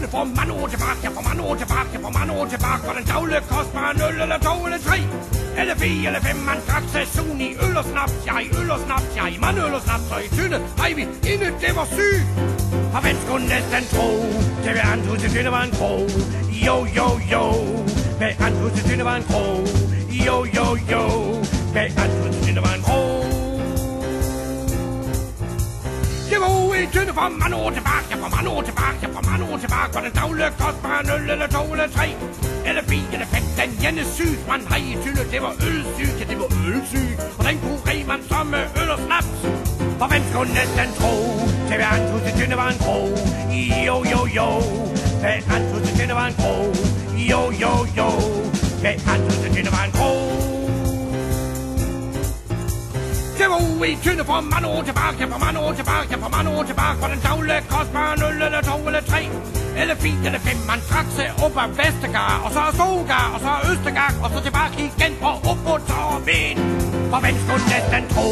tynde for mange år tilbage, ja for mange år tilbage, ja for mange år tilbage, var den daglige kost bare en øl eller to eller tre, eller fire eller fem, man drak sig sun i øl og snaps, jeg øl og snaps, jeg man øl og snaps, og i tynde, hej vi, inde det var syg. Og hvem skulle næsten tro, til vi antog til tynde var en krog, jo jo jo, hvad antog til tynde var en krog, jo jo jo, hvad antog til tynde var en krog. Det var i tynde for mange år tilbage, ja for mange år tilbage, ja for mange år tilbage, var den daglige kost bare en øl eller to eller tre, eller fire eller fem, den ene syg, man har i tynde, det var ølsyg, ja det var ølsyg, og den kurer man som med øl og snaps. Og hvem skulle næsten tro, til vi antog til tynde var en krog, jo jo jo, hvad antog til tynde var en krog, jo jo jo, hvad antog til tynde var en krog. Det var i tynde for mange år tilbage, ja for mange år tilbage, ja for mange år tilbage, for den daglige kost bare en øl eller to eller tre, eller fire eller fem, man drak sig op af Vestergaard, og så Sogar, og så Østergaard, og så tilbage igen og op på Torben. For hvem skulle næsten tro,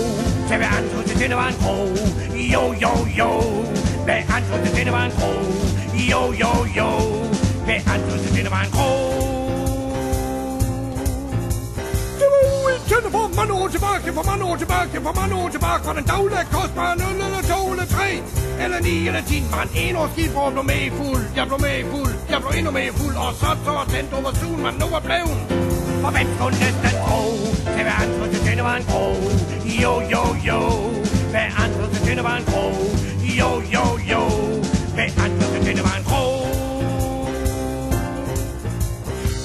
til vi antog til tynde var en krog, jo jo jo, hvad antog til tynde var en krog, jo jo jo, hvad antog til tynde var en krog. Tynde for mange år tilbage, for mange år tilbage, for mange år tilbage, for den daglige kost bare en øl eller to eller tre, eller ni eller 10, man en år skidt for at blive med i fuld, jeg blev med i fuld, jeg blev endnu med i fuld, og så tændt over sugen, man nu var blevet. For hvem skulle næsten tro, til hvad antog til tynde var en krog, jo jo jo, hvad antog til tynde var en krog, jo jo jo, hvad antog til tynde var en krog.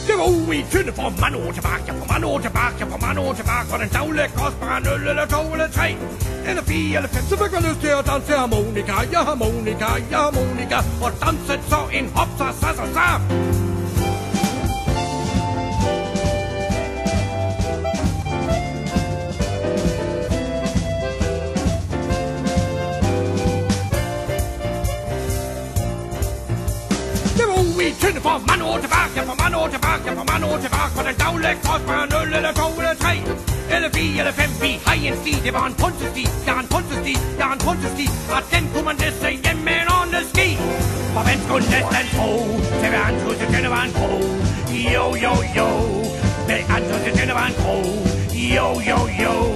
Det var i tynde for mange år tilbage, ja for mange år tilbage, ja for mange år tilbage, for den daglige kost bare en øl eller to eller tre, eller fire eller fem, så fik jeg lyst til at danse harmonika, ja harmonika, ja harmonika, og danset så en hop, så. I tynde for mange år tilbage, ja for mange år tilbage, ja for mange år tilbage, for den daglige kost bare en øl eller to eller tre, eller fire eller fem, vi har en sti, det var en punsesti, jeg har en punsesti, jeg har en punsesti, og den kunne man læse hjem med en ordentlig ski. For hvem skulle næsten tro, til vi antog til tynde var en krog, jo jo jo, til antog til tynde var en krog, jo jo jo.